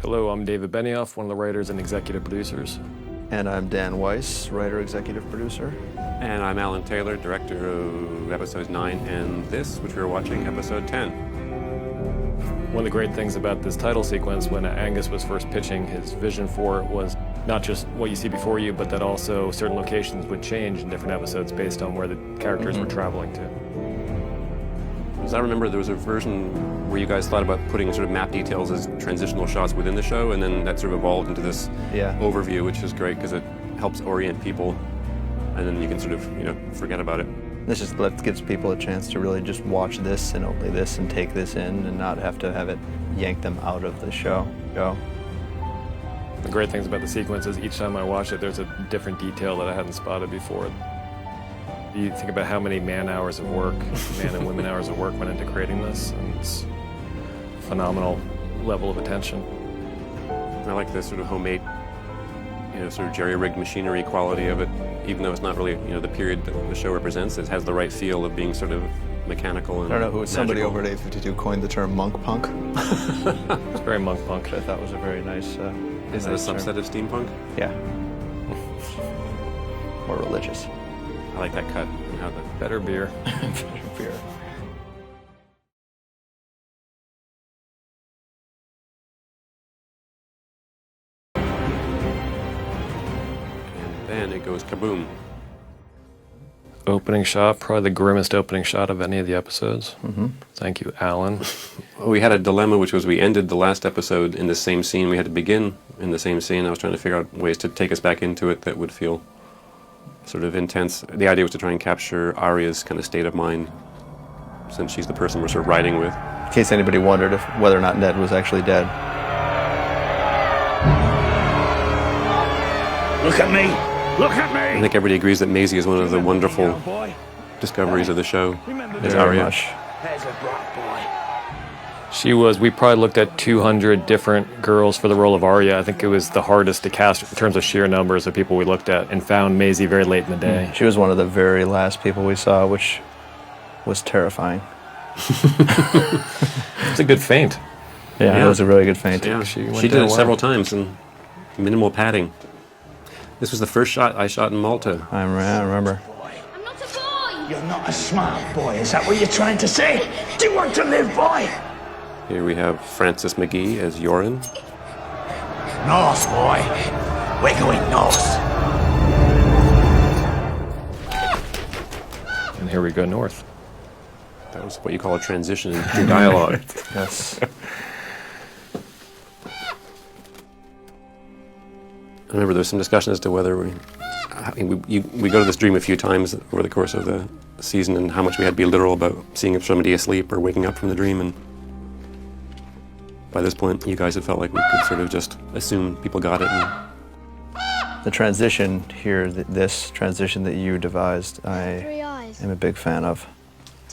Hello, I'm David Benioff, one of the writers and executive producers. And I'm Dan Weiss, writer, executive producer. And I'm Alan Taylor, director of episodes 9 and this, which we were watching, episode 10. One of the great things about this title sequence, when Angus was first pitching his vision for it, was not just what you see before you, but that also certain locations would change in different episodes based on where the characters were traveling to. As I remember, there was a version where you guys thought about putting sort of map details as transitional shots within the show, and then that sort of evolved into this overview, which is great because it helps orient people, and then you can sort of, forget about it. This just gives people a chance to really just watch this and only this and take this in and not have to have it yank them out of the show. The great things about the sequence is each time I watch it, there's a different detail that I hadn't spotted before. You think about how many man hours of work, man and women hours of work went into creating this, and it's a phenomenal level of attention. I like the sort of homemade, sort of jerry-rigged machinery quality of it, even though it's not really, the period that the show represents. It has the right feel of being sort of mechanical and I don't know who somebody magical. over at 852 coined the term monk punk. It's very monk punk. I thought was a very nice. Is that a subset of steampunk? Yeah. More religious. I like that cut. And how the Better beer. Better beer. And then it goes kaboom. Opening shot, probably the grimmest opening shot of any of the episodes. Thank you, Alan. We had a dilemma, which was we ended the last episode in the same scene. We had to begin in the same scene. I was trying to figure out ways to take us back into it that would feel sort of intense. The idea was to try and capture Arya's kind of state of mind, since she's the person we're sort of riding with. In case anybody wondered whether or not Ned was actually dead. Look at me! Look at me! I think everybody agrees that Maisie is one of the wonderful discoveries of the show. Is Very Arya. much. There's a bright boy. We probably looked at 200 different girls for the role of Arya. I think it was the hardest to cast in terms of sheer numbers of people we looked at, and found Maisie very late in the day. She was one of the very last people we saw, which was terrifying. It's a good feint. Yeah, it was a really good feint. Yeah, She she went did there it well. several times in minimal padding. This was the first shot I shot in Malta. I remember. I'm not a boy! You're not a smart boy, is that what you're trying to say? Do you want to live, boy? Here we have Francis McGee as Yoren. North, boy. We're going north. And here we go north. That was what you call a transition in dialogue. Yes. I remember there was some discussion as to whether we go to this dream a few times over the course of the season, and how much we had to be literal about seeing if somebody asleep or waking up from the dream. And by this point, you guys had felt like we could sort of just assume people got it. And The transition here, this transition that you devised, I 3 eyes. am a big fan of.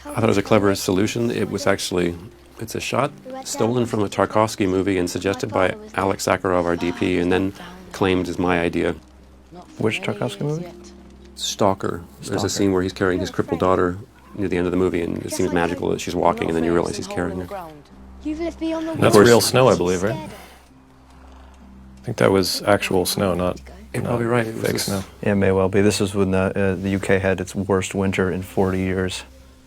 I thought it was a clever solution. It's a shot stolen from a Tarkovsky movie and suggested by Alex Sakharov, our DP, and then claimed as my idea. Which Tarkovsky movie? Stalker. There's Stalker. a scene where he's carrying his crippled daughter near the end of the movie, and it seems magical that she's walking, and then you realize he's carrying her. You've left me on the That's wall. real snow, I believe, right? I think that was actual snow, not You're probably right. It was fake this- snow. Yeah, it may well be. This was when the UK had its worst winter in 40 years.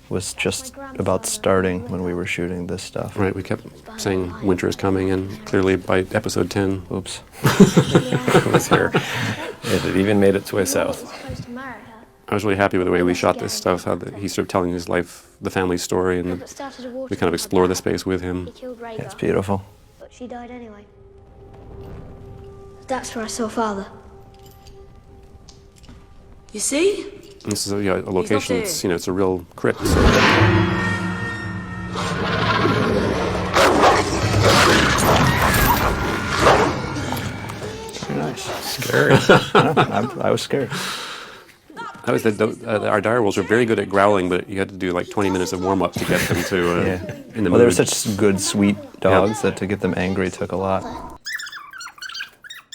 Was just about starting when we were shooting this stuff. Right, we kept saying winter is coming, and clearly by episode 10, Oops. It was here. It had even made its way south. Supposed to marry her. I was really happy with the way we shot this stuff, he's sort of telling his life, the family story, and But started a war we kind of explore the space with him. He killed Rhaegar, Yeah, it's beautiful. but she died anyway. That's where I saw Father. You see? And this is a location, dead. it's a real crypt. So. Very nice. Scary. I was scared. That was our direwolves were very good at growling, but you had to do like 20 minutes of warm-up to get them to in the Well, they were mood. such good, sweet dogs that to get them angry took a lot.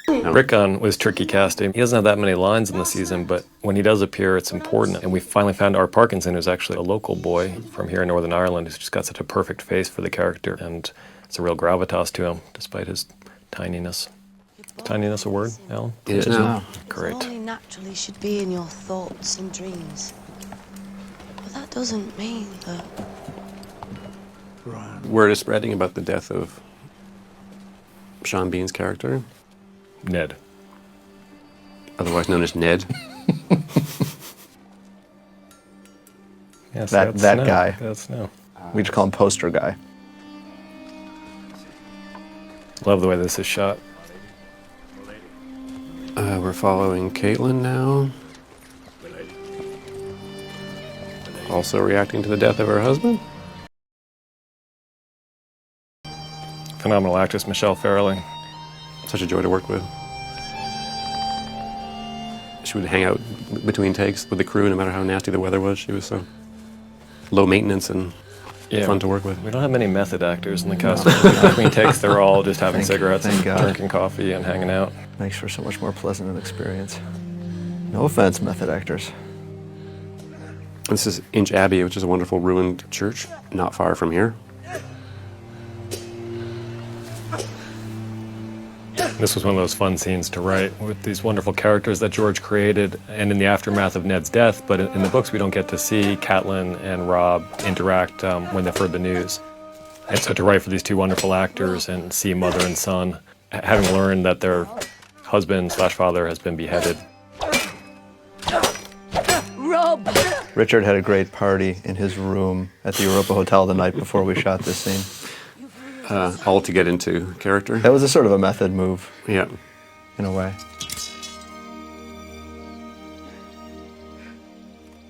Rickon was tricky casting. He doesn't have that many lines in the season, but when he does appear, it's important. And we finally found Art Parkinson, who's actually a local boy from here in Northern Ireland, who's just got such a perfect face for the character. And it's a real gravitas to him, despite his Tininess. Tininess a word, Alan? It is now. Great. Only naturally should be in your thoughts and dreams. But that doesn't mean that... Word is spreading about the death of Sean Bean's character, Ned. otherwise known as Ned. Yes, That Snow. guy. That's Snow. We just call him Poster Guy. Love the way this is shot. We're following Caitlin now. Also reacting to the death of her husband. Phenomenal actress, Michelle Fairley. Such a joy to work with. She would hang out between takes with the crew no matter how nasty the weather was. She was so low maintenance and fun to work with. We don't have many method actors in the cast. Between takes, they're all just having cigarettes thank and God. drinking coffee and hanging out. Makes for so much more pleasant an experience. No offense, method actors. This is Inch Abbey, which is a wonderful ruined church not far from here. This was one of those fun scenes to write with these wonderful characters that George created, and in the aftermath of Ned's death. But in the books, we don't get to see Catelyn and Rob interact when they've heard the news. And so to write for these two wonderful actors and see mother and son, having learned that their husband/father has been beheaded. Rob! Richard had a great party in his room at the Europa Hotel the night before we shot this scene. All to get into character. That was a sort of a method move, Yeah. in a way.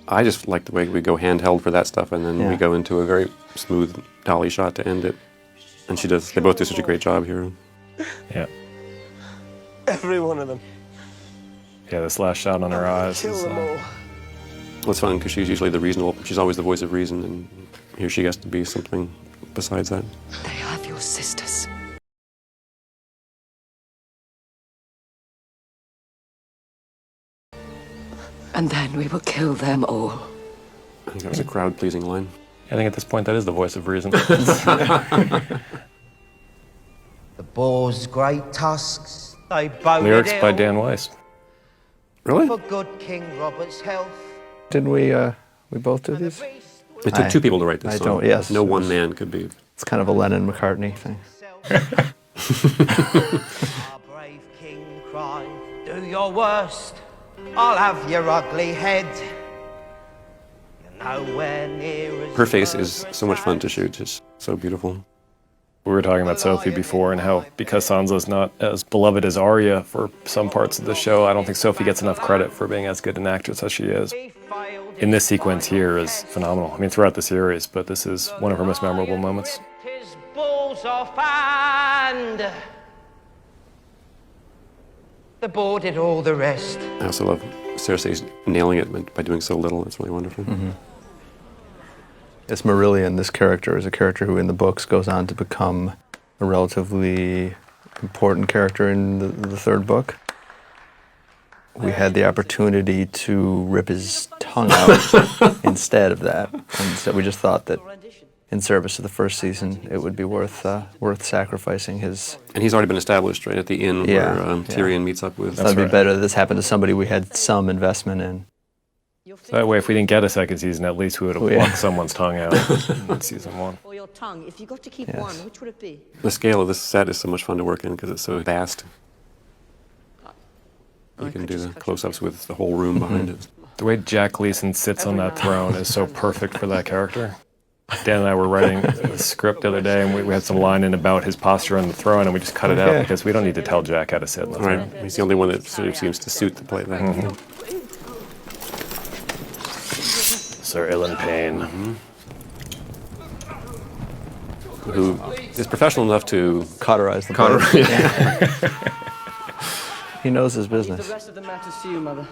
I just like the way we go handheld for that stuff, and then we go into a very smooth dolly shot to end it. And they both do such a great job here. Yeah. Every one of them. Yeah, this last shot on her eyes Kill is... them all. Well, it's fun because she's usually the reasonable, she's always the voice of reason, and here she has to be something besides that. They have your sisters. And then we will kill them all. I think that was a crowd-pleasing line. I think at this point, that is the voice of reason. The boar's great tusks, they bowed Lyrics it by ill Dan Weiss. Really? for good King Robert's health. Didn't we both do these? It took two people to write this I song. don't- yes. No one man could be. It's kind of a Lennon-McCartney thing. Our brave king cried, do your worst, I'll have your ugly head. You're nowhere near as Her face is so much fun to shoot. It's so beautiful. We were talking about Sophie before and how, because Sansa's not as beloved as Arya for some parts of the show, I don't think Sophie gets enough credit for being as good an actress as she is. In this sequence here is phenomenal. I mean, throughout the series, but this is one of her most memorable moments. his balls off and the boar did all the rest. I also love Cersei's nailing it by doing so little. It's really wonderful. Yes, Marillion, this character, is a character who in the books goes on to become a relatively important character in the third book. We had the opportunity to rip his tongue out instead of that. And so we just thought that in service to the first season, it would be worth sacrificing his... And he's already been established, right, at the inn Yeah, where Tyrion meets up with... That'd be better that this happened to somebody we had some investment in. So that way, if we didn't get a second season, at least we would have plucked someone's tongue out in season one. Or your tongue. If you got to keep Yes. one, which would it be? The scale of this set is so much fun to work in because it's so vast. You can do the close-ups with the whole room behind it. The way Jack Gleason sits on that throne is so perfect for that character. Dan and I were writing a script the other day, and we had some line in about his posture on the throne, and we just cut it out because we don't need to tell Jack how to sit on the Right, throne. he's the only one that sort of seems to suit the play of that. Sir Ilan Payne. Who is professional enough to... Cauterize the blade. He knows his business. rest of the matters to you, Mother.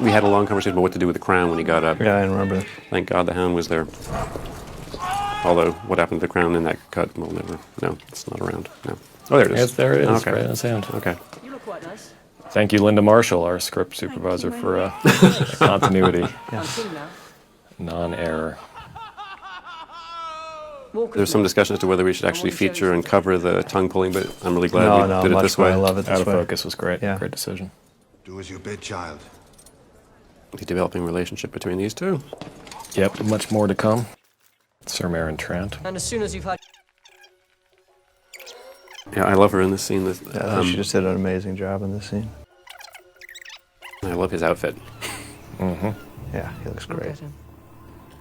We had a long conversation about what to do with the crown when he got up. Yeah, I remember. Thank God the Hound was there. Although, what happened to the crown in that cut, we'll never... No, it's not around. No. Oh, there it is. Yes, there it is, Okay. right in his hand. Okay. You look quite nice. Thank you, Linda Marshall, our script supervisor, for continuity, I'm king now. non-error. There's some discussion as to whether we should actually feature and cover the tongue pulling, but I'm really glad we did it much this more. way. I love it Out this of way. focus was great. Yeah. Great decision. Do as you bid, child. The developing relationship between these two. Yep, much more to come. Sir Maren Trant. And as soon as you've had... Yeah, I love her in this scene. Yeah, I think she just did an amazing job in this scene. I love his outfit. Yeah, he looks great.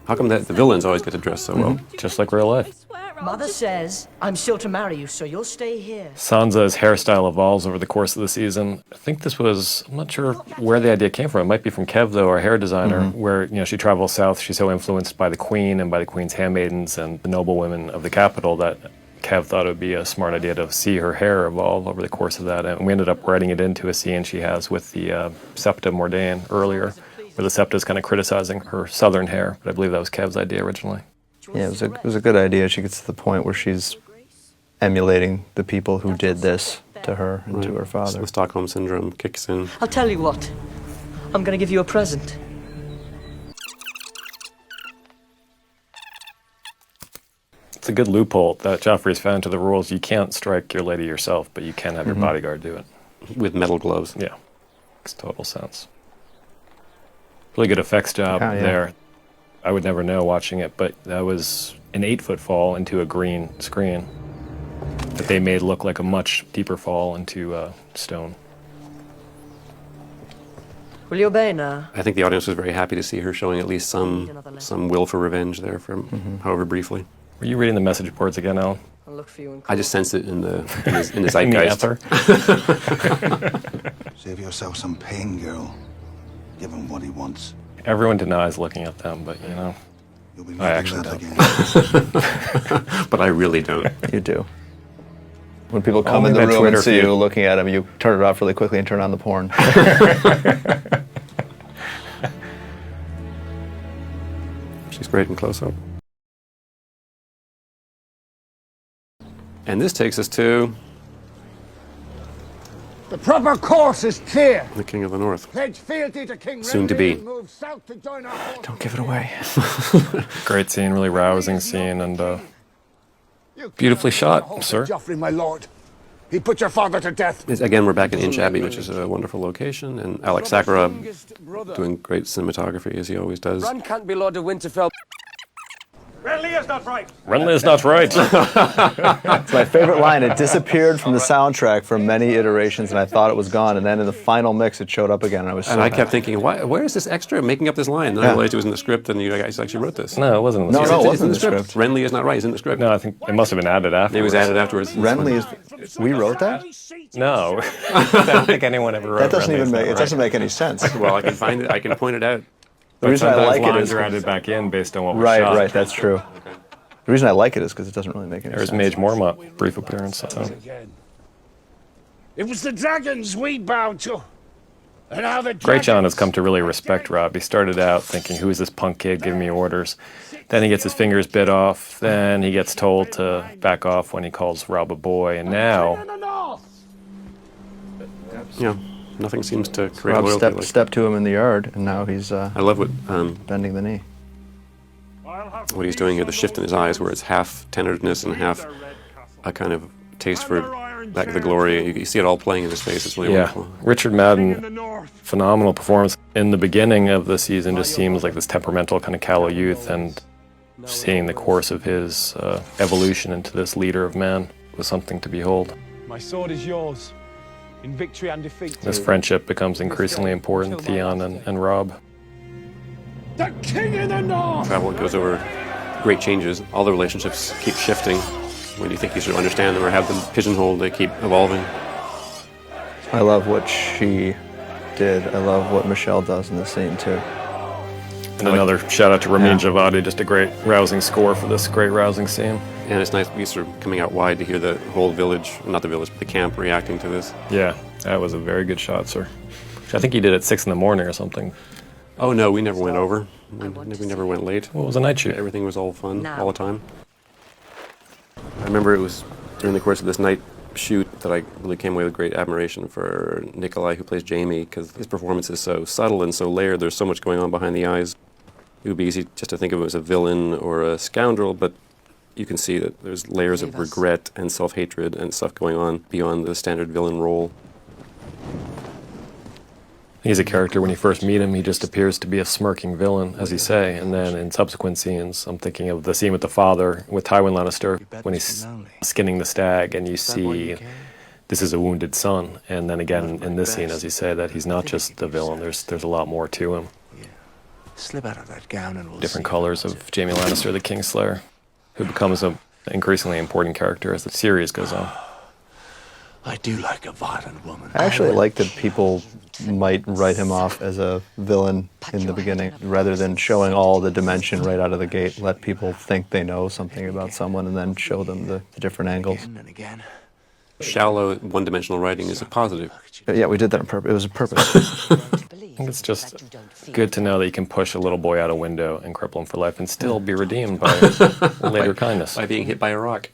How come that the villains always get to dress so well? Just like real life. Mother says I'm still to marry you, so you'll stay here. Sansa's hairstyle evolves over the course of the season. I think this was, I'm not sure where the idea came from. It might be from Kev, though, our hair designer, where, you know, she travels south. She's so influenced by the Queen and by the Queen's handmaidens and the noble women of the capital that Kev thought it would be a smart idea to see her hair evolve over the course of that. And we ended up writing it into a scene she has with the Septa Mordain earlier, where the Septa is kind of criticizing her southern hair. But I believe that was Kev's idea originally. Yeah, it was a good idea. She gets to the point where she's emulating the people who did this to her and to her So father. the Stockholm Syndrome kicks in. I'll tell you what. I'm going to give you a present. It's a good loophole that Joffrey's found to the rules. You can't strike your lady yourself, but you can have your bodyguard do it. With metal gloves. Yeah, makes total sense. Really good effects job Yeah. there. I would never know watching it, but that was an 8-foot fall into a green screen that they made look like a much deeper fall into stone. Will you obey now? I think the audience was very happy to see her showing at least some will for revenge there, from however briefly. Were you reading the message boards again, Alan? I'll look for you in I just sensed it in the in the In the zeitgeist. ether? Save yourself some pain, girl. Give him what he wants. Everyone denies looking at them, but you know, You'll be I needing actually that again. But I really don't. You do. When people come Only in the that room Twitter and see feed. you looking at them, you turn it off really quickly and turn on the porn. She's great in close-up. And this takes us to The proper course is clear. the King of the North. Pledge fealty to King Soon to Renly be. and move south to join our forces. Don't give it away. great scene, really rousing scene, and You beautifully cannot shot, hold sir. Joffrey, my lord. He put your father to death. Again, we're back in Inch Abbey, which is a wonderful location, and Alex Sakharov doing great cinematography, as he always does. Bran can't be Lord of Winterfell. Renly is not right. It's my favorite line. It disappeared from the soundtrack for many iterations, and I thought it was gone. And then in the final mix, it showed up again, and I was so And I happy. kept thinking, where is this extra making up this line? And then I Yeah. realized it was in the script, and you guys actually wrote this. No, it wasn't in the No, script. no, it It's wasn't in the script. Renly is not right. It's in the script. No, I think it must have been added afterwards. It was added afterwards. Renly is. We wrote that? No, I don't think anyone ever wrote That doesn't Renly's even not make. It right. doesn't make any sense. Well, I can find it. I can point it out. The reason I Sometimes like it lines is are added back in based on what was right, shot. right. That's true. The reason I like it is because it doesn't really make any There's sense. Mage Mormont, brief appearance. So. Again. It was the dragons we bowed to. And now the Great John has dragons come to really are respect dead. Rob. He started out thinking, who is this punk kid giving me orders? Then he gets his fingers bit off. Then he gets told to back off when he calls Rob a boy. And now, In the north. Yeah, nothing seems to create Rob loyalty. stepped to him in the yard, and now he's I love what bending the knee. what he's doing here. The shift in his eyes, where it's half tenderness and half a kind of taste for back the glory. You see it all playing in his face. It's really yeah, wonderful. Richard In Madden, the north. phenomenal performance. In the beginning of the season, just seems like this temperamental kind of callow youth, and seeing the course of his evolution into this leader of men was something to behold. My sword is yours, in victory and defeat. This friendship becomes increasingly important, Theon and Rob. The king in the north. Travel goes over great changes. All the relationships keep shifting. When you think you should understand them or have them pigeonholed, they keep evolving. I love what she did. I love what Michelle does in the scene too. And another shout out to Ramin Yeah. Djawadi, just a great rousing score for this great rousing scene. And it's nice, we sort of coming out wide to hear the whole village, not the village, but the camp reacting to this. Yeah, that was a very good shot, sir. Which I think you did at 6 in the morning or something. Oh no, we never went over. We never went late. Well, it was a night shoot. Everything was all fun all the time. I remember it was during the course of this night shoot that I really came away with great admiration for Nikolaj, who plays Jamie, because his performance is so subtle and so layered. There's so much going on behind the eyes. It would be easy just to think of him as a villain or a scoundrel, but you can see that there's layers of regret and self-hatred and stuff going on beyond the standard villain role. He's a character, when you first meet him, he just appears to be a smirking villain, as you say, and then in subsequent scenes, I'm thinking of the scene with the father, with Tywin Lannister, when he's skinning the stag, and you see this is a wounded son, and then again in this scene, as you say, that he's not just the villain, there's a lot more to him. Slip out of that gown and we'll Different colors of Jaime Lannister, the Kingslayer, who becomes an increasingly important character as the series goes on. I do like a violent woman. I actually like that people might write him off as a villain in the beginning, rather than showing all the dimension right out of the gate. Let people think they know something about someone and then show them the different angles. Again and again. Shallow, one-dimensional writing is a positive. Yeah, we did that on purpose. It was a purpose. I think it's just good to know that you can push a little boy out a window and cripple him for life and still be redeemed by later kindness. By being hit by a rock.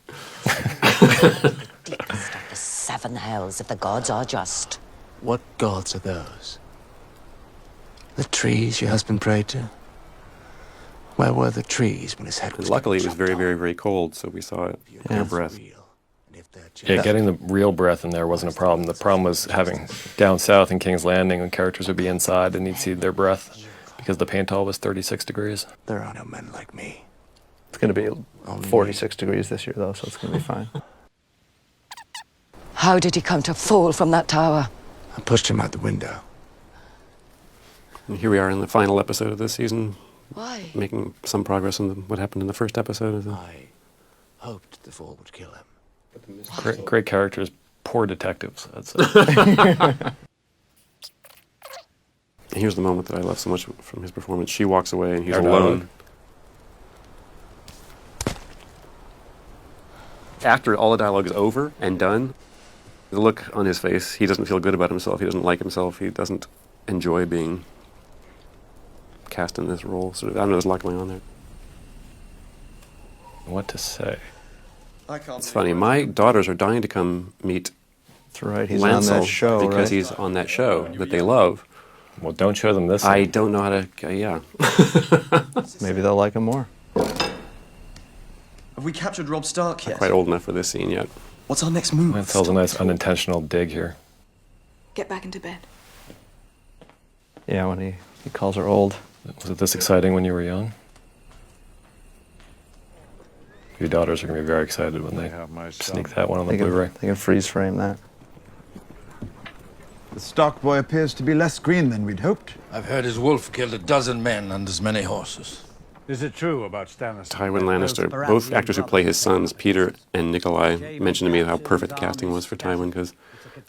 The 7 hells if the gods are just. What gods are those? The trees your husband prayed to? Where were the trees when his head was... Luckily, it was very, very, very cold, so we saw it. Their breath. Yeah, getting the real breath in there wasn't a problem. The problem was having down south in King's Landing when characters would be inside and you'd see their breath because the paint hall was 36 degrees. There are no men like me. It's going to be 46 degrees this year, though, so it's going to be fine. How did he come to fall from that tower? I pushed him out the window. And here we are in the final episode of this season. Why? Making some progress on what happened in the first episode. I hoped the fall would kill him. Great characters, poor detectives, I'd say. Here's the moment that I love so much from his performance. She walks away and he's alone. After all the dialogue is over and done, the look on his face, he doesn't feel good about himself, he doesn't like himself, he doesn't enjoy being cast in this role. So I don't know, there's a lot going on there. What to say? It's funny, my daughters are dying to come meet That's right, he's Lancel on that show, because right? he's on that show that they love. Well, don't show them this. I don't know how to, yeah. Maybe they'll like him more. Have we captured Robb Stark yet? Not quite old enough for this scene yet. What's our next move? That tells a nice unintentional dig here. Get back into bed. Yeah, when he calls her old. Was it this exciting when you were young? Your daughters are going to be very excited when they sneak that one on the Blu-ray. They can freeze frame that. The Stark boy appears to be less green than we'd hoped. I've heard his wolf killed a dozen men and as many horses. Is it true about Stannis? Tywin Lannister, both actors who play his sons, Peter and Nikolaj, mentioned to me how perfect the casting was for Tywin because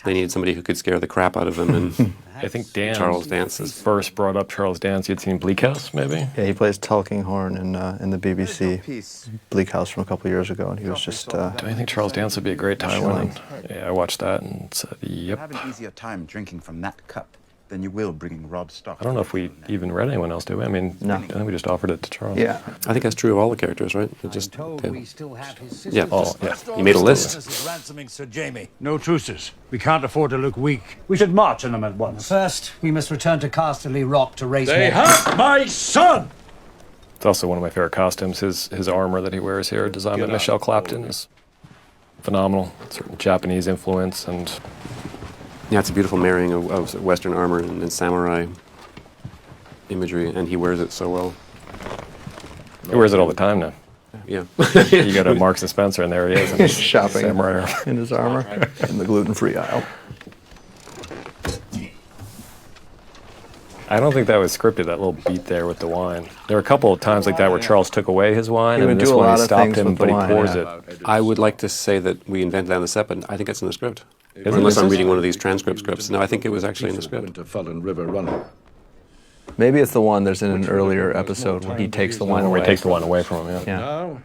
they needed somebody who could scare the crap out of him. And I think Dan Charles Dance first brought up Charles Dance. You'd seen Bleak House, maybe? Yeah, he plays Tulkinghorn in the BBC Bleak House from a couple years ago, and he was just... Do I think Charles Dance would be a great Tywin? Yeah, I watched that and said, yep. Have an easier time drinking from that cup than you will bringing Robb Stark. I don't know if we even read anyone else, do we? I mean, no. I think we just offered it to Charles. Yeah. I think that's true of all the characters, right? It just, we still have his yeah. sisters. You made a list. Ransoming Sir Jaime. No truces. We can't afford to look weak. We should march on them at once. First, we must return to Casterly Rock to raise They more. have my son! It's also one of my favorite costumes. His armor that he wears here, designed by Michelle Clapton, is phenomenal. Certain Japanese influence and... Yeah, it's a beautiful marrying of Western armor and samurai imagery, and he wears it so well. He wears it all the time now. Yeah. You go to Marks and Spencer, and there he is. He's shopping samurai in his armor in the gluten-free aisle. I don't think that was scripted, that little beat there with the wine. There were a couple of times like that where Charles took away his wine, and this one he stopped him, but he pours it. I would like to say that we invented that on the set, but I think that's in the script. Isn't Unless it? I'm reading one of these transcript scripts. No, I think it was actually in the script. Maybe it's the one that's in an earlier episode where he takes the wine away. Where he takes the wine away from him, yeah. Now,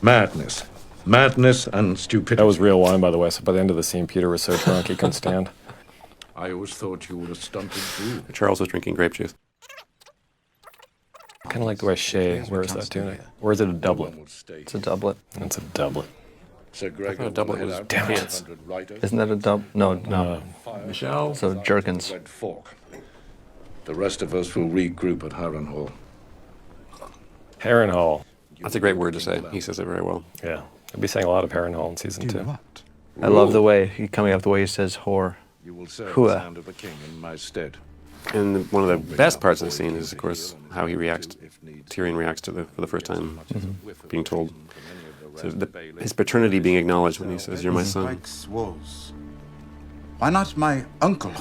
madness. Madness and stupidity. That was real wine, by the way, so by the end of the scene, Peter was so drunk he couldn't stand. I always thought you were a stunted fool. Charles was drinking grape juice. I kind of like the way Shay wears that tunic. Or is it a doublet? It's a doublet. It's a doublet. Sir Greg a doublet was Damn it. Isn't that a no. Michelle? So jerkins. Red Fork. The rest of us will regroup at Harrenhal. Harrenhal. That's a great word to say. He says it very well. Yeah. I'll be saying a lot of Harrenhal in season 2. I love the way coming up the way he says whore. You will serve Hua. the hand of the king in my stead. And one of the best parts of the scene is, of course, how he reacts. Tyrion reacts to for the first time, being told his paternity being acknowledged when he says, "You're my son." Why not my uncle?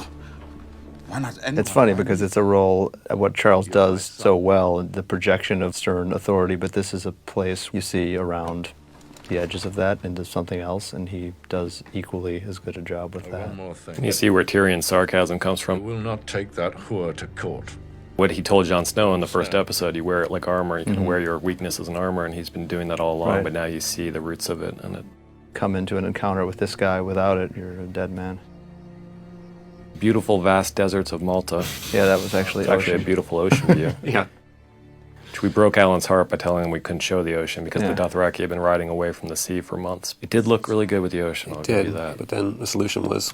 Why not anyone? It's funny because it's a role, what Charles does so well, the projection of stern authority, but this is a place you see around the edges of that into something else, and he does equally as good a job with that. One more thing. And you see where Tyrion's sarcasm comes I from. will not take that whore to court. What he told Jon Snow in the first episode, you wear it like armor, you can wear your weakness as an armor, and he's been doing that all along, Right. but now you see the roots of it. And it, Come into an encounter with this guy, without it, you're a dead man. beautiful, vast deserts of Malta. Yeah, that was actually It's actually a ocean. beautiful ocean view. Yeah. Which we broke Alan's heart by telling him we couldn't show the ocean because Yeah. the Dothraki had been riding away from the sea for months. It did look really good with the ocean, I'll give you that. But then the solution was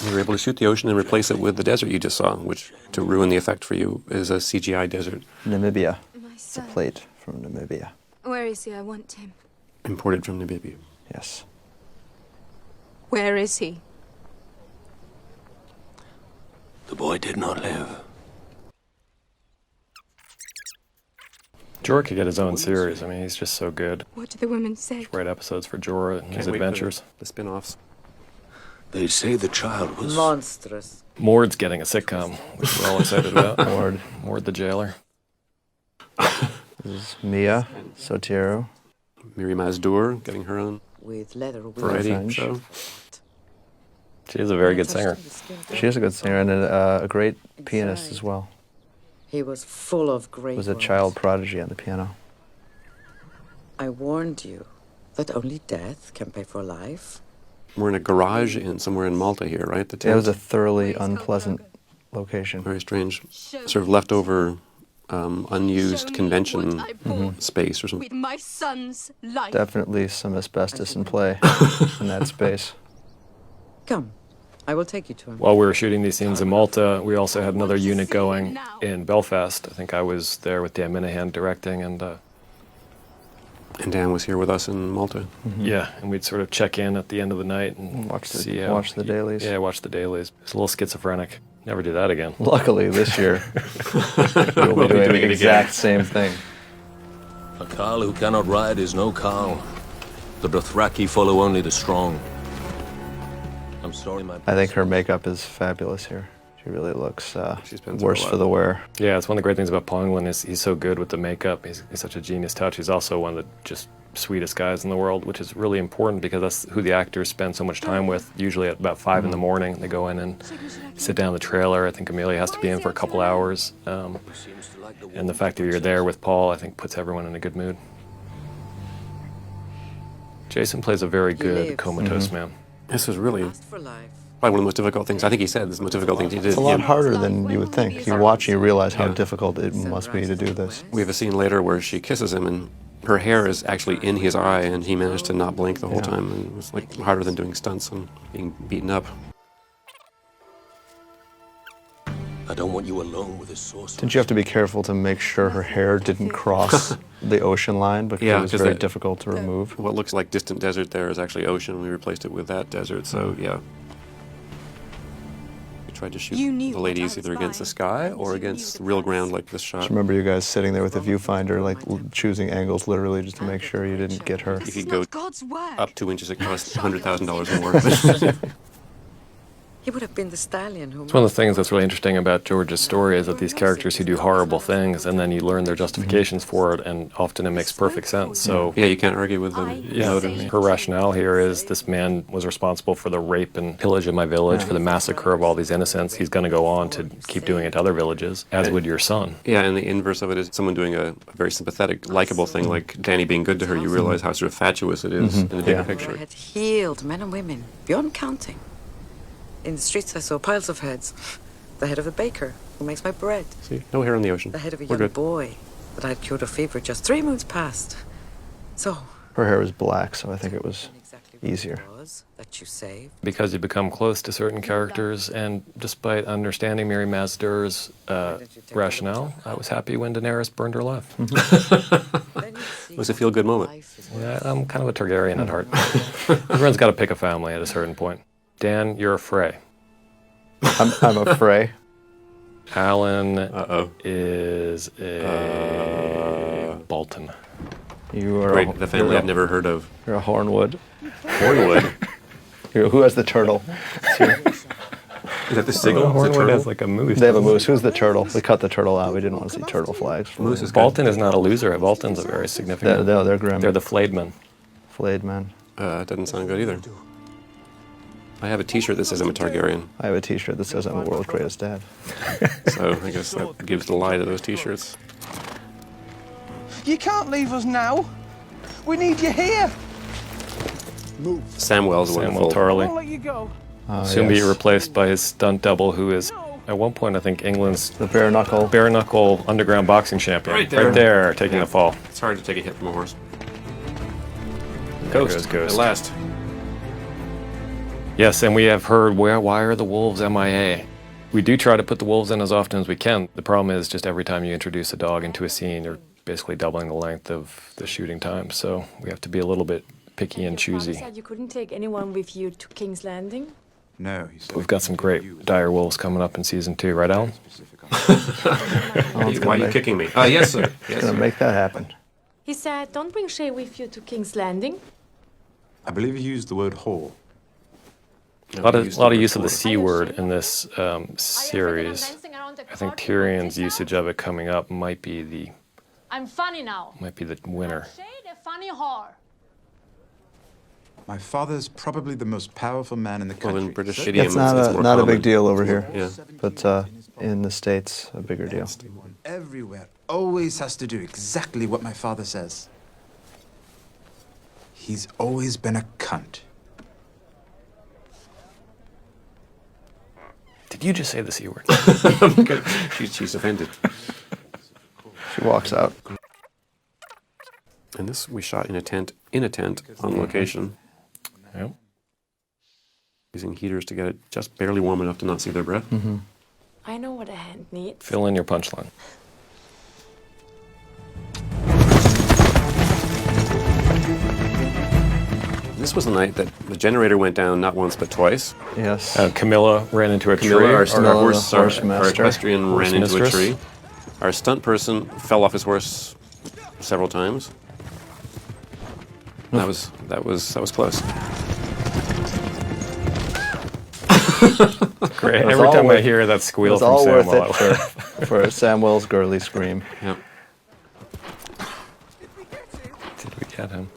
you were able to shoot the ocean and replace it with the desert you just saw, which, to ruin the effect for you, is a CGI desert. Namibia. My It's a son. plate from Namibia. Where is he? I want him. Imported from Namibia. Yes. Where is he? The boy did not live. Jorah could get his own series. I mean, he's just so good. What do the women say? Write episodes for Jorah and his Can't wait for adventures. the spin-offs. They say the child was Monstrous. Mord's getting a sitcom, which we're all excited about. Mord the jailer. This is Mia Sotiro. Miri Mazdur getting her own With leather variety Revenge. show. She is a very good singer. She is a good singer and a great pianist as well. He was full of great Was a words. child prodigy on the piano. I warned you that only death can pay for life. We're in a garage somewhere in Malta here, right? The Yeah, it was a tent. thoroughly unpleasant location. Very strange, sort of leftover, unused convention space or something. With my son's life. Definitely some asbestos in play in that space. Come, I will take you to him. While we were shooting these scenes in Malta, we also had another unit going in Belfast. I think I was there with Dan Minahan directing, and And Dan was here with us in Malta. yeah, and we'd sort of check in at the end of the night and Watch see how, watch the dailies. Yeah, watch the dailies. It's a little schizophrenic. Never do that again. Luckily, this year, we'll be doing the exact same thing. a Carl who cannot ride is no Carl. The Dothraki follow only the strong. I'm sorry, my I think her makeup is fabulous here. She really looks She's been through a worse lot. for the wear. Yeah, it's one of the great things about Paul England is he's so good with the makeup. He's such a genius touch. He's also one of the just sweetest guys in the world, which is really important because that's who the actors spend so much time with. Usually at about 5 in the morning, they go in and sit down the trailer. I think Emilia has to be in for a couple hours. And the fact that you're there with Paul, I think, puts everyone in a good mood. Jason plays a very good lives. comatose man. This was really Last for life. probably one of the most difficult things. I think he said this is the most difficult thing he did. It's a lot Yeah. harder than you would think. You watch and you realize how Yeah. difficult it must be to do this. We have a scene later where she kisses him and her hair is actually in his eye and he managed to not blink the whole time. And it was like harder than doing stunts and being beaten up. I don't want you alone with this sorcerer. Didn't you have to be careful to make sure her hair didn't cross the ocean line because Yeah, it was 'cause very that- difficult to remove? What looks like distant desert there is actually ocean. We replaced it with that desert, so yeah. We tried to shoot You knew the what ladies I was either against the sky or against real ground like this shot. Just remember you guys sitting there with a viewfinder, like choosing angles literally just to make sure you didn't get her. If you go God's work. up 2 inches, it costs $100,000 more. He would have been the stallion who... It's one of the things that's really interesting about George's story is that these characters who do horrible things and then you learn their justifications for it, and often it makes perfect sense. So Yeah, you can't argue with them. yeah, her rationale here is this man was responsible for the rape and pillage of my village, for the massacre of all these innocents. He's going to go on to keep doing it to other villages, as would your son. Yeah, and the inverse of it is someone doing a very sympathetic, likable thing like Danny being good to her. You realize how sort of fatuous it is in the bigger Yeah. picture. I had healed men and women, beyond counting. In the streets I saw piles of heads. The head of a baker who makes my bread. See, no hair in the ocean. The head of a We're young good. boy that I had cured of fever just 3 moons past. So, Her hair was black, so I think it was exactly easier. That you save. Because you become close to certain characters, and despite understanding Mary Mazder's rationale, I was happy when Daenerys burned her alive. It was a feel-good moment. Yeah, I'm kind of a Targaryen at heart. Everyone's got to pick a family at a certain point. Dan, you're a Frey. I'm a Frey. Alan is a Bolton. You are Wait, the family I've never heard of. You're a Hornwood. Hornwood? Who has the turtle? Is that the signal? Hornwood has like a moose. They have a moose. Who's the turtle? We cut the turtle out. We didn't want to see turtle flags. Moose is Bolton is not a loser. Bolton's a very significant. They're grim. They're the flayed men. Flayed men. Doesn't sound good either. I have a T-shirt that says I'm a Targaryen. I have a T-shirt that says I'm the world's greatest dad. So I guess that gives the lie to those T-shirts. You can't leave us now. We need you here. Move. Samwell's wonderful. Tarley. I'll let you go. Soon be replaced by his stunt double, who is, at one point, I think, England's the bare knuckle underground boxing champion. Right there. Right there, taking the fall. It's hard to take a hit from a horse. Ghost. At last. Yes, and we have heard, why are the wolves MIA? We do try to put the wolves in as often as we can. The problem is just every time you introduce a dog into a scene, you're basically doubling the length of the shooting time. So we have to be a little bit picky and choosy. You said you couldn't take anyone with you to King's Landing? No, he said. We've got some great dire wolves coming up in season 2, right, Alan? Why are you kicking me? Yes, sir. It's going to make that happen. He said, don't bring Shay with you to King's Landing. I believe he used the word whore. A lot of use of the C word in this series. I think Tyrion's usage of it coming up might be the I'm funny now. winner. Shay, the funny whore. My father's probably the most powerful man in the country. Well, in British idiom, It's not it's more a common. big deal over here. Yeah. But in the States, a bigger deal. Everywhere always has to do exactly what my father says. He's always been a cunt. Did you just say the C word? She's offended. She walks out. And this we shot in a tent on location. Yep. Using heaters to get it just barely warm enough to not see their breath. Mm-hmm. I know what a hand needs. Fill in your punchline. This was the night that the generator went down not once but twice. Yes. Camilla ran into a tree. Our master. equestrian ran into a mistress. tree. Our stunt person fell off his horse several times. That was close. Great. Every time I hear that squeal it's from all worth Samwell, it for Samwell's girly scream. Yep. Did we get him?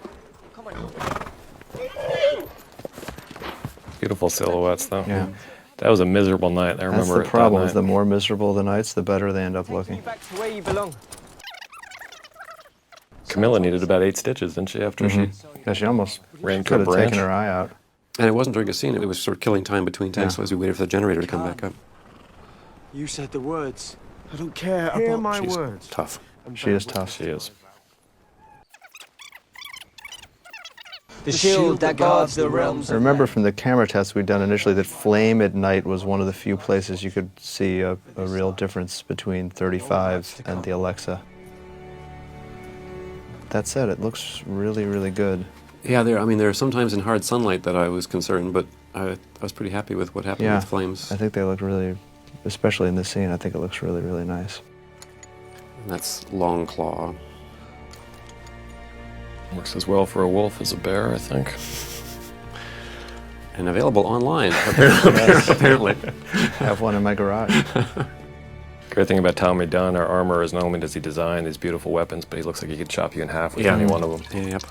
Beautiful silhouettes, though. Yeah. That was a miserable night. I remember That's the problem. it Is the more miserable the nights, the better they end up looking. Back to where you belong. Camilla needed about 8 stitches, didn't she, after she Yeah, she almost ran to could a have branch? taken her eye out. And it wasn't during a scene. It was sort of killing time between takes as we waited for the generator to come back up. You said the words. I don't care about my She's words. tough. She is tough. She is. The shield that guards the realms. I remember from the camera tests we'd done initially that flame at night was one of the few places you could see a real difference between 35 and the Alexa. That said, it looks really, really good. Yeah, there are sometimes in hard sunlight that I was concerned, but I was pretty happy with what happened with flames. I think they look really, especially in this scene, I think it looks really, really nice. And that's Long Claw. Works as well for a wolf as a bear, I think. And available online, apparently. I have one in my garage. Great thing about Tommy Dunn, our armorer, is not only does he design these beautiful weapons, but he looks like he could chop you in half with any one of them. Yep.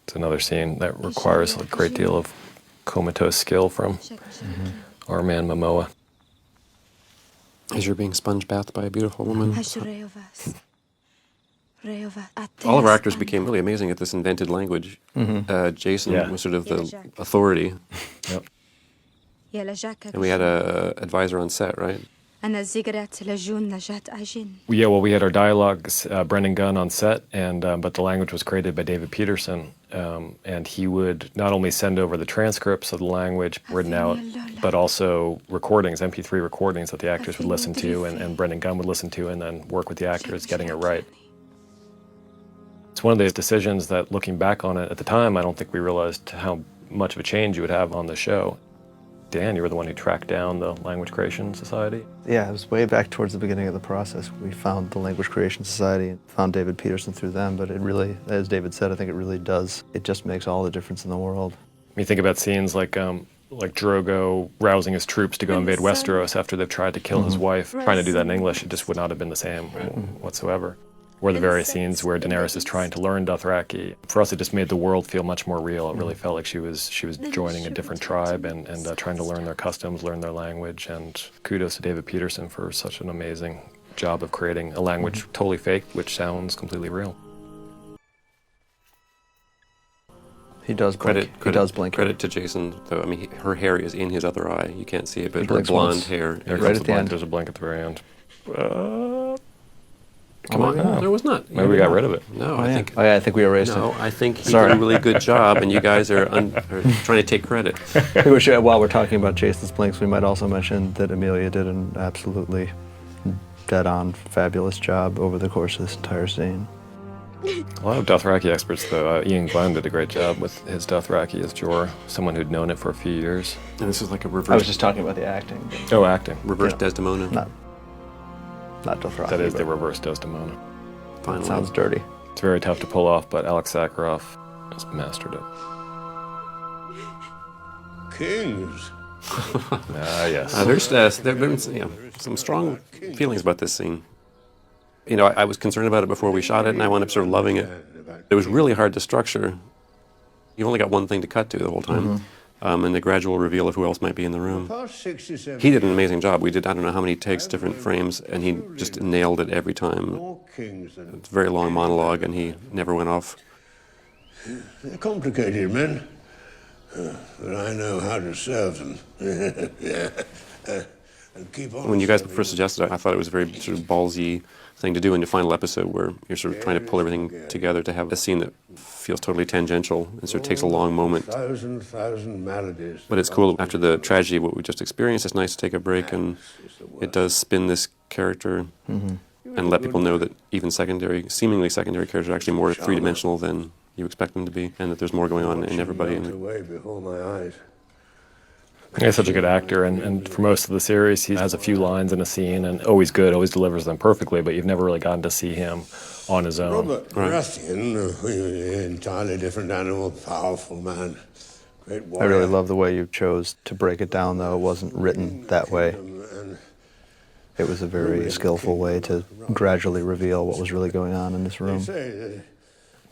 It's another scene that requires a great deal of comatose skill from our man Momoa. As you're being sponge bathed by a beautiful woman. All All of our actors became really amazing at this invented language. Jason was sort of the authority. Yep. And we had an advisor on set, right? أنا زغرت لجون نجات أجن. Yeah, well, we had our dialogues, Brendan Gunn on set, and but the language was created by David Peterson, and he would not only send over the transcripts of the language written out, but also recordings, MP3 recordings that the actors would listen to, and Brendan Gunn would listen to, and then work with the actors getting it right. It's one of those decisions that, looking back on it at the time, I don't think we realized how much of a change you would have on the show. Dan, you were the one who tracked down the Language Creation Society? Yeah, it was way back towards the beginning of the process. We found the Language Creation Society and found David Peterson through them, but it really, as David said, I think it really does. It just makes all the difference in the world. When you think about scenes like Drogo rousing his troops to go invade Westeros after they've tried to kill his wife, trying to do that in English, it just would not have been the same whatsoever. Or the various scenes where Daenerys is trying to learn Dothraki. For us, it just made the world feel much more real. It really felt like she was joining a different tribe and trying to learn their customs, learn their language. And kudos to David Peterson for such an amazing job of creating a language totally fake, which sounds completely real. He does blink. He does blink. Credit to Jason, though. I mean, her hair is in his other eye. You can't see it, but He her blinks blonde once. hair. There Right comes at the the blink. end. There's a blink at the very end. Come on, no, there was not. Maybe we got rid of it. No, Oh, I yeah. think. Oh, yeah, I think we erased it. No, I think he Sorry. did a really good job, and you guys are trying to take credit. I think we should, while we're talking about Jason's blinks, we might also mention that Emilia did an absolutely dead-on, fabulous job over the course of this entire scene. A lot of Dothraki experts, though. Ian Glenn did a great job with his Dothraki as Jor, someone who'd known it for a few years. And this is like a reverse. I was just talking about the acting. Oh, acting. Reverse Yeah. Desdemona. Not Dothraki. That is but the reverse Desdemona. Finally. Sounds dirty. It's very tough to pull off, but Alex Sakharov has mastered it. Kings. Yes. There have been some strong feelings about this scene. You know, I was concerned about it before we shot it, and I wound up sort of loving it. It was really hard to structure. You've only got one thing to cut to the whole time, and the gradual reveal of who else might be in the room. He did an amazing job. We did, I don't know how many takes, different frames, and he just nailed it every time. It's a very long monologue, and he never went off. They're complicated men, but I know how to serve them. And keep on. When you guys first suggested it, I thought it was a very sort of ballsy thing to do in the final episode, where you're sort of trying to pull everything together to have a scene that feels totally tangential and sort of takes a long moment. Thousand melodies. But it's cool, after the tragedy of what we just experienced, it's nice to take a break, and it does spin this character and let people know that even seemingly secondary characters are actually more three-dimensional than you expect them to be, and that there's more going on in everybody. Away before my eyes. He's such a good actor, and for most of the series, he has a few lines in a scene, and always good, always delivers them perfectly, but you've never really gotten to see him on his own. Robert Baratheon, entirely different animal, powerful man, great I warrior. really love the way you chose to break it down, though. It wasn't written that way. It was a very skillful way to gradually reveal what was really going on in this room.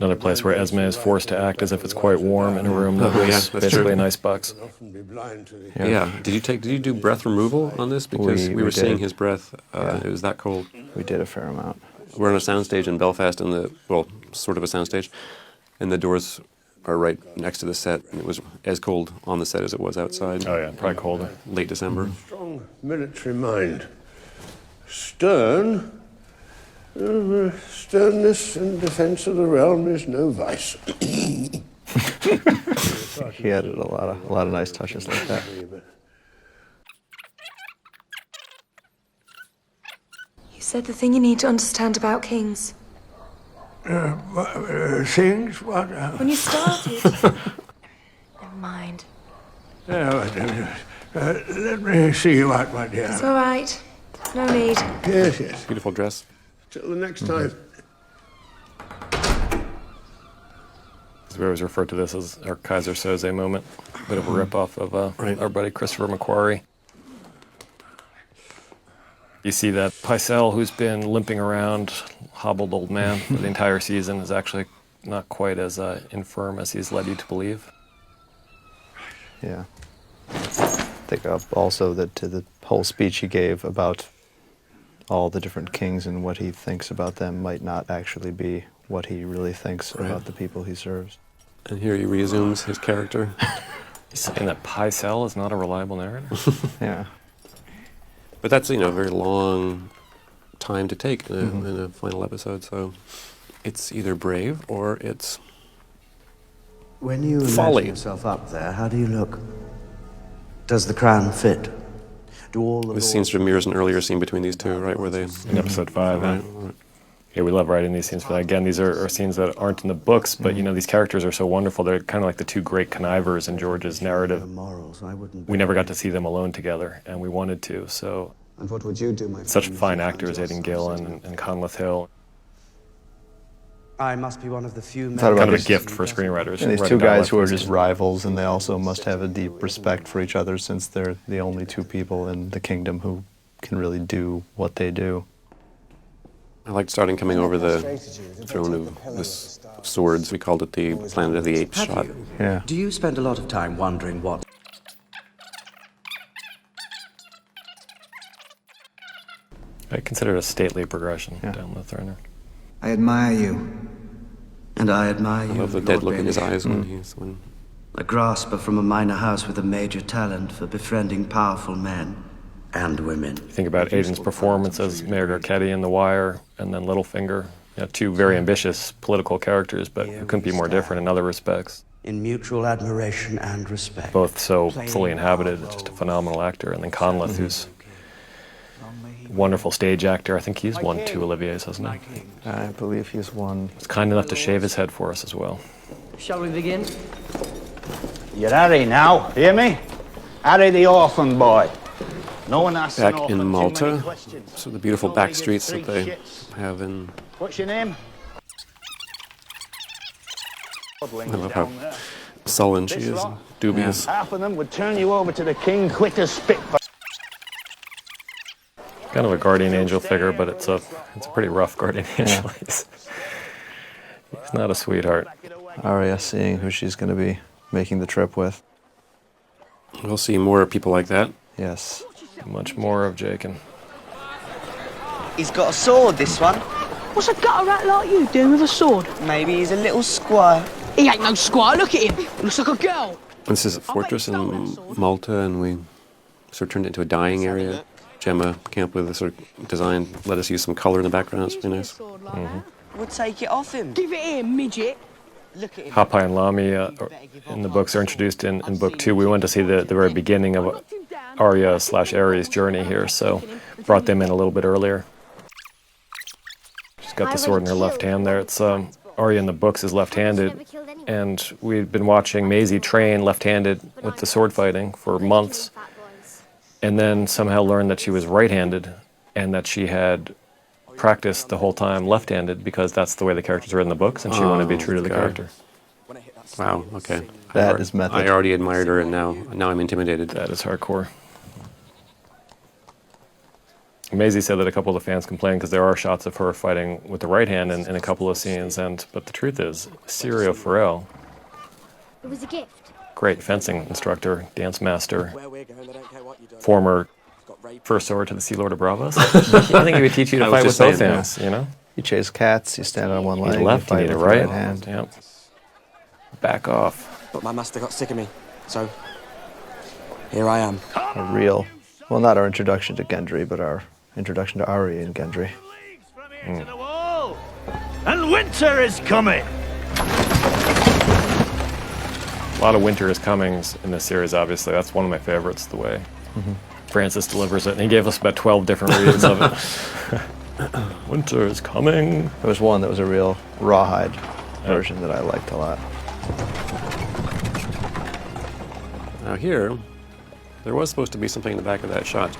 Another place where Esme is forced to act as if it's quite warm in a room that was basically an icebox. Yeah. Did you do breath removal on this? Because we were seeing his breath. It was that cold. We did a fair amount. We're on a soundstage in Belfast, sort of a soundstage, and the doors are right next to the set, and it was as cold on the set as it was outside. Oh yeah, probably colder. Late December. Strong military mind. Stern. Sternness in defense of the realm is no vice. He added a lot of nice touches like that. You said the thing you need to understand about kings. Things? What? When you started. Never mind. Let me see you out, my dear. It's all right. No need. Yes. Beautiful dress. Till the next time. We always refer to this as our Kaiser Soze moment, a bit of a rip-off of our buddy Christopher McQuarrie. You see that Pycelle, who's been limping around, hobbled old man for the entire season, is actually not quite as infirm as he's led you to believe. Yeah. I think also that to the whole speech he gave about all the different kings and what he thinks about them might not actually be what he really thinks about the people he serves. And here he resumes his character. He's saying that Pycelle is not a reliable narrator? Yeah. But that's, a very long time to take in a final episode, so it's either brave or it's When you folly. imagine yourself up there, how do you look? Does the crown fit? Do all the This scene sort of mirrors an earlier scene between these two, right, where they... In episode 5, right. Yeah, we love writing these scenes for that. Again, these are scenes that aren't in the books, but these characters are so wonderful. They're kind of like the two great connivers in George's narrative. We never got to see them alone together, and we wanted to, so... And what would you do, my Such friend, fine if you actors, found Aidan yourself Gillen and Conleth Hill. I must be one of the few men. Kind of a gift for screenwriters. And these writing two guys dialogue who are for just scenes. rivals, and they also must have a deep respect for each other since they're the only two people in the kingdom who can really do what they do. I liked starting coming over the throne of the swords. We called it the Planet of the Apes shot. Yeah. Do you spend a lot of time wondering what... I consider it a stately progression down the throne. I admire you. And I admire you, I love the Lord dead look in his Benioff. eyes when A grasper from a minor house with a major talent for befriending powerful men and women. You think about Aidan's performance as Mayor Headey in The Wire, and then Littlefinger. Two very ambitious political characters, but who couldn't be more different in other respects. In mutual admiration and respect. Both so fully inhabited, just a phenomenal actor. And then Conleth, who's a wonderful stage actor. I think he's won 2 Oliviers, hasn't he? I believe he's won. He's kind enough to shave his head for us as well. Shall we begin? You're Harry now, hear me? Harry the orphan boy. No one asks an back orphan in too Malta, many questions. so the beautiful All back they streets get that they shits. have in... What's your name? I love how sullen she is, dubious. Half of them would turn you over to the king quick as spit. Kind of a guardian angel figure, but it's a pretty rough guardian angel. He's not a sweetheart. Arya seeing who she's going to be making the trip with. We'll see more people like that. Yes. Much more of Jacob. He's got a sword, this one. What's a gutter rat like you doing with a sword? Maybe he's a little squire. He ain't no squire, look at him. He looks like a girl. This is a fortress in Malta, and we sort of turned it into a dying area. Gemma came up with a sort of design, let us use some color in the background. It's really nice. We'll take it off him. Give it here, midget. Look at him. Hapai and Lami in the books are introduced in book 2. We went to see the very beginning of Arya/Aerys' journey here, so brought them in a little bit earlier. She's got the sword in her left hand there. It's Arya in the books is left-handed, and we'd been watching Maisie train left-handed with the sword fighting for months, and then somehow learned that she was right-handed and that she had practiced the whole time left-handed because that's the way the characters are in the books, and she wanted to be true to the character. Wow, okay. That is method. I already admired her, and now I'm intimidated. That is hardcore. Maisie said that a couple of the fans complained because there are shots of her fighting with the right hand in a couple of scenes, but the truth is, Sirio Farrell, It was a gift. great fencing instructor, dance master, former first sword to the Sea Lord of Bravos. I think he would teach you to fight with both hands, you know? You chase cats, you stand on one leg, You left, you fight need a with your right. hand. Yep. Back off. But my master got sick of me, so here I am. A real, well, not our introduction to Gendry, but our introduction to Arya and Gendry. And winter is coming. A lot of winter is comings in this series, obviously. That's one of my favorites, the way Francis delivers it. And he gave us about 12 different reads of it. Winter is coming. There was one that was a real rawhide version that I liked a lot. Now here, there was supposed to be something in the back of that shot.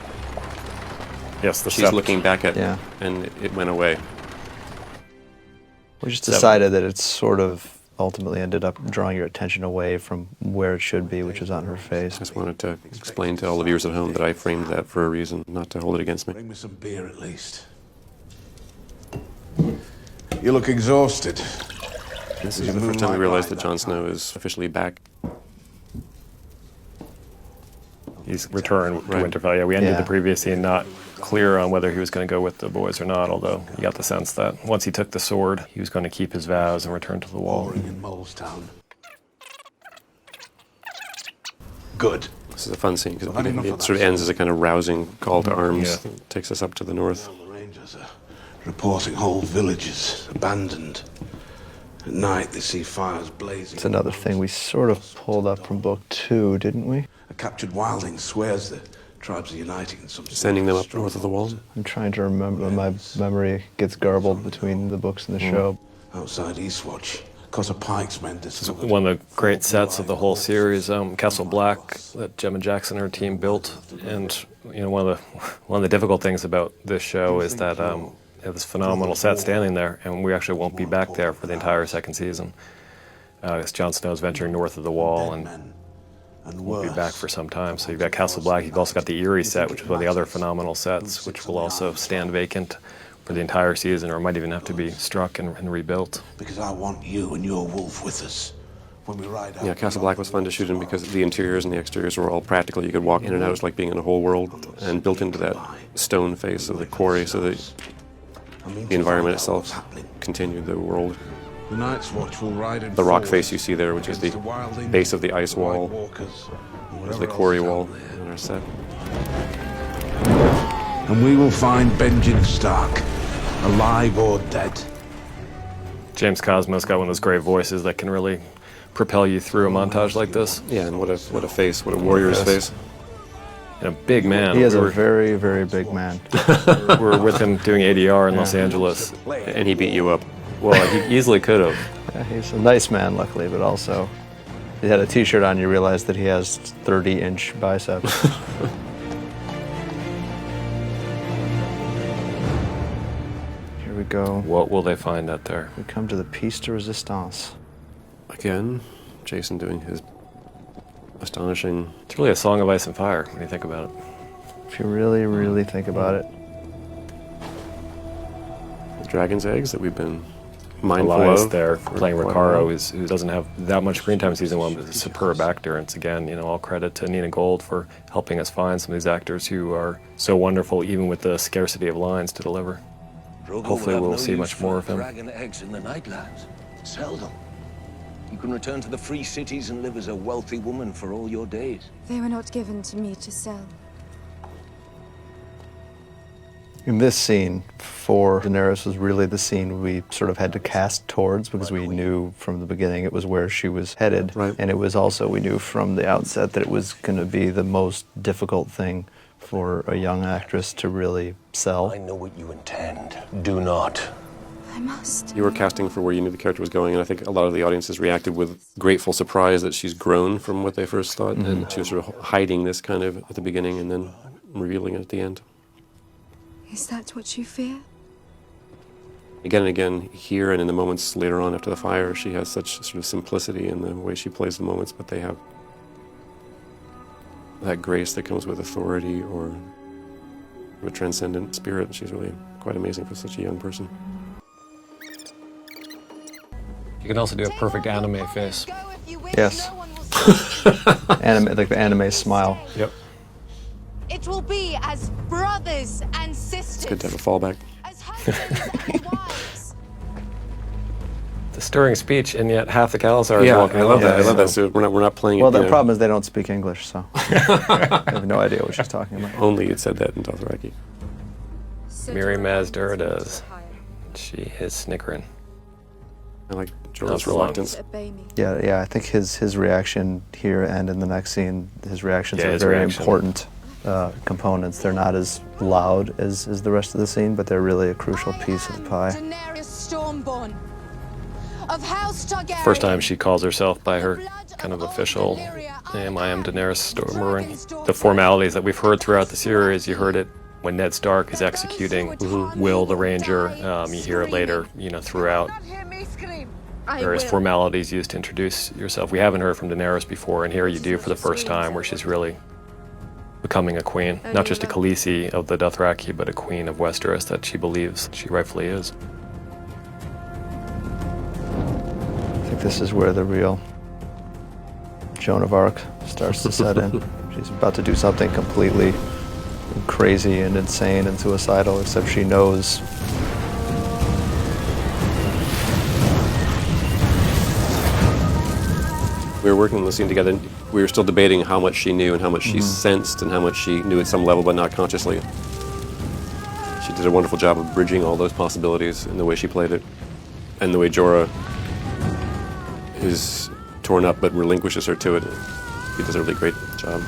Yes, the She's sept. looking back at it, and it went away. We just decided that it sort of ultimately ended up drawing your attention away from where it should be, which is on her face. I just wanted to explain to all the viewers at home that I framed that for a reason, not to hold it against me. Bring me some beer at least. You look exhausted. This is the first time we realized that Jon Snow is officially back. He's returned to Winterfell. Yeah, we ended the previous scene not clear on whether he was going to go with the boys or not, although you got the sense that once he took the sword, he was going to keep his vows and return to the wall. In Molestown. Good. This is a fun scene because it sort of ends as a kind of rousing call to arms. Yeah. It takes us up to the north. The Rangers are reporting whole villages abandoned. At night, they see fires blazing. It's another thing we sort of pulled up from book 2, didn't we? A captured wildling swears the tribes are uniting in some Sending them up north of the wall. I'm trying to remember. My memory gets garbled between the books and the show. Outside Eastwatch, Coster Pike's men discovered. One of the great sets of the whole series, Castle Black, that Gemma Jackson and her team built. And one of the difficult things about this show is that this phenomenal set standing there, and we actually won't be back there for the entire second season. As Jon Snow's venturing north of the wall and won't be back for some time. So you've got Castle Black. You've also got the Erie set, which is one of the other phenomenal sets, which will also stand vacant for the entire season, or might even have to be struck and rebuilt. Because I want you and your wolf with us when we ride out. Yeah, Castle Black was fun to shoot in because the interiors and the exteriors were all practical. You could walk in and out. It was like being in a whole world, and built into that stone face of the quarry, so that the environment itself continued the world. The Night's Watch will ride in The rock force face you see there, which is the base of the ice wall, is the quarry wall in our set. And we will find Benjen Stark, alive or dead. James Cosmo's got one of those great voices that can really propel you through a montage like this. Yeah, and what a face, what a warrior's face. And a big man. He is a very, very big man. We were with him doing ADR in Los Angeles. And he beat you up. Well, he easily could have. Yeah, he's a nice man, luckily, but also, if you had a t-shirt on, you realize that he has 30-inch biceps. Here we go. What will they find out there? We come to the Piece de Resistance. Again, Jason doing his astonishing... It's really a song of ice and fire when you think about it. If you really, really think about it. The dragon's eggs that we've been mindful Elias of. there playing Recaro, who doesn't have that much screen time in season 1, but is a superb actor. And it's again, all credit to Nina Gold for helping us find some of these actors who are so wonderful, even with the scarcity of lines to deliver. Hopefully we'll see much more of him. Dragon eggs in the Nightlands. Sell them. You can return to the free cities and live as a wealthy woman for all your days. They were not given to me to sell. In this scene, for Daenerys was really the scene we sort of had to cast towards because we knew from the beginning it was where she was headed. Right. And it was also, we knew from the outset that it was going to be the most difficult thing for a young actress to really sell. I know what you intend. Do not. I must. You were casting for where you knew the character was going, and I think a lot of the audiences reacted with grateful surprise that she's grown from what they first thought, and she was sort of hiding this kind of at the beginning and then revealing it at the end. Is that what you fear? Again and again, here and in the moments later on after the fire, she has such sort of simplicity in the way she plays the moments, but they have that grace that comes with authority or a transcendent spirit. She's really quite amazing for such a young person. You can also do a perfect anime face. Yes. Anime, like the anime smile. Yep. It will be as brothers and sisters. It's good to have a fallback. As husbands and wives. The stirring speech, and yet half the Khalasar is Yeah, walking I love along. that. I love that. So we're not playing it. Well, the problem is they don't speak English, so I have no idea what she's talking about. Only it said that in Dothraki. Miri Mazdur does. She is snickering. I like Jorah's reluctance. Yeah. I think his reaction here and in the next scene, his reactions Yeah, are his very reaction. important components. They're not as loud as the rest of the scene, but they're really a crucial piece of the pie. Daenerys Stormborn of House Targaryen. First time she calls herself by her kind of official name, I am Daenerys Stormborn. The formalities that we've heard throughout the series, you heard it when Ned Stark is executing Will the Ranger. You hear it later, throughout. Various formalities used to introduce yourself. We haven't heard from Daenerys before, and here you do for the first time, where she's really becoming a queen. Not just a Khaleesi of the Dothraki, but a queen of Westeros that she believes she rightfully is. I think this is where the real Joan of Arc starts to set in. She's about to do something completely crazy and insane and suicidal, except she knows We were working on the scene together, and we were still debating how much she knew and how much she sensed and how much she knew at some level but not consciously. She did a wonderful job of bridging all those possibilities in the way she played it. And the way Jorah is torn up but relinquishes her to it. He does a really great job.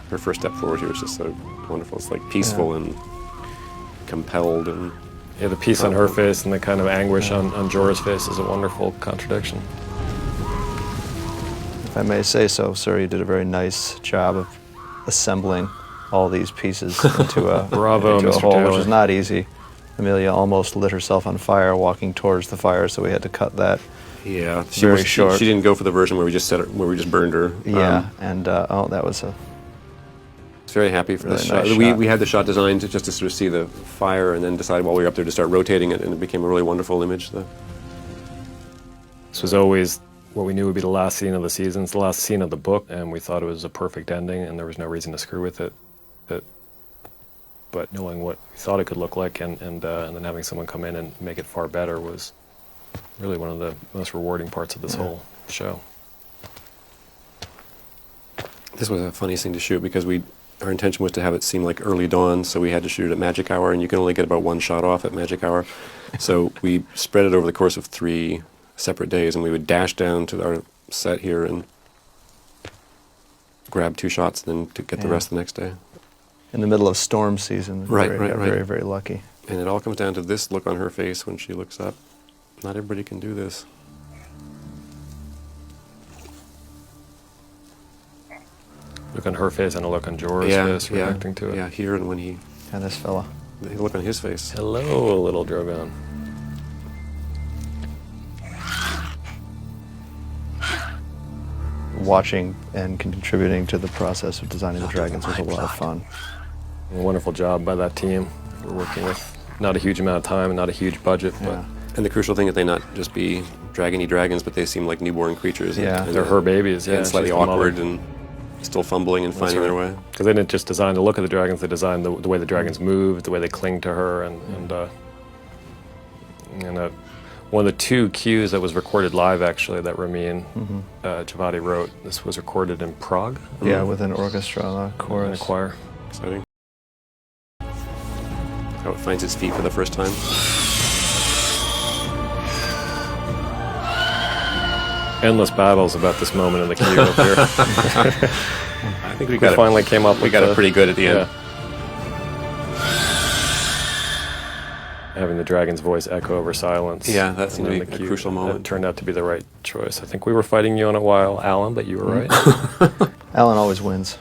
Her first step forward here is just so wonderful. It's like peaceful and compelled and... Yeah, the peace on her face and the kind of anguish on Jorah's face is a wonderful contradiction. If I may say so, sir, you did a very nice job of assembling all these pieces into a, Bravo, into a Mr. whole, Taylor. which is not easy. Emilia almost lit herself on fire walking towards the fire, so we had to cut that. Yeah, very short. She didn't go for the version where we just burned her. Yeah, and oh, that was a... I was very happy for really this nice shot. shot. We had the shot designed just to sort of see the fire, and then decided while we were up there to start rotating it, and it became a really wonderful image. This was always what we knew would be the last scene of the season. It's the last scene of the book, and we thought it was a perfect ending, and there was no reason to screw with it. But knowing what we thought it could look like, and then having someone come in and make it far better was really one of the most rewarding parts of this whole show. This was a funny scene to shoot because our intention was to have it seem like early dawn, so we had to shoot it at magic hour, and you can only get about one shot off at magic hour. So we spread it over the course of 3 separate days, and we would dash down to our set here and grab 2 shots, and then to get the rest the next day. In the middle of storm season. Right. Very, very lucky. And it all comes down to this look on her face when she looks up. Not everybody can do this. Look on her face and a look on Jorah's face reacting to it. Yeah, here and when he... And this fella. The look on his face. Hello, little Drogon. Watching and contributing to the process of designing the dragons was a lot of fun. A wonderful job by that team. We're working with not a huge amount of time and not a huge budget, but... And the crucial thing is they not just be dragony dragons, but they seem like newborn creatures. Yeah. They're her babies, And slightly she's the mother. awkward and still fumbling and finding their way. Because they didn't just design the look of the dragons, they designed the way the dragons moved, the way they cling to her, and one of the 2 cues that was recorded live, actually, that Ramin Javadi wrote. This was recorded in Prague. Yeah, with an orchestra and a chorus. And a choir. Exciting. How it finds its feet for the first time. Endless battles about this moment in the queue up here. I think we finally came up. We got it pretty good at the end. Having the dragon's voice echo over silence. Yeah, that seemed to be the a cue, crucial moment. That turned out to be the right choice. I think we were fighting you on it while, Alan, but you were right. Alan always wins.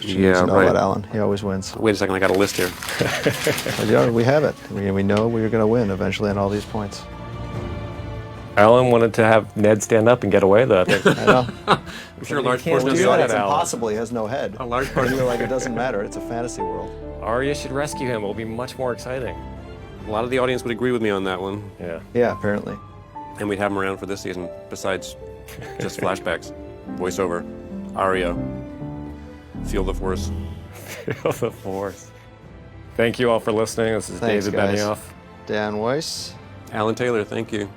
Yeah, know right. about Alan. He always wins. Wait a second, I got a list here. Yeah, we have it. We know we're going to win eventually on all these points. Alan wanted to have Ned stand up and get away, though. I think. I know. I'm sure a large Can't portion of do the that. audience. It's impossible. He has no head. A large part. And you're like, it doesn't matter. It's a fantasy world. Arya should rescue him. It will be much more exciting. A lot of the audience would agree with me on that one. Yeah. Yeah, apparently. And we'd have him around for this season, besides just flashbacks. Voiceover. Arya. Feel the Force. Feel the Force. Thank you all for listening. This is Thanks, David guys. Benioff. Dan Weiss. Alan Taylor, thank you.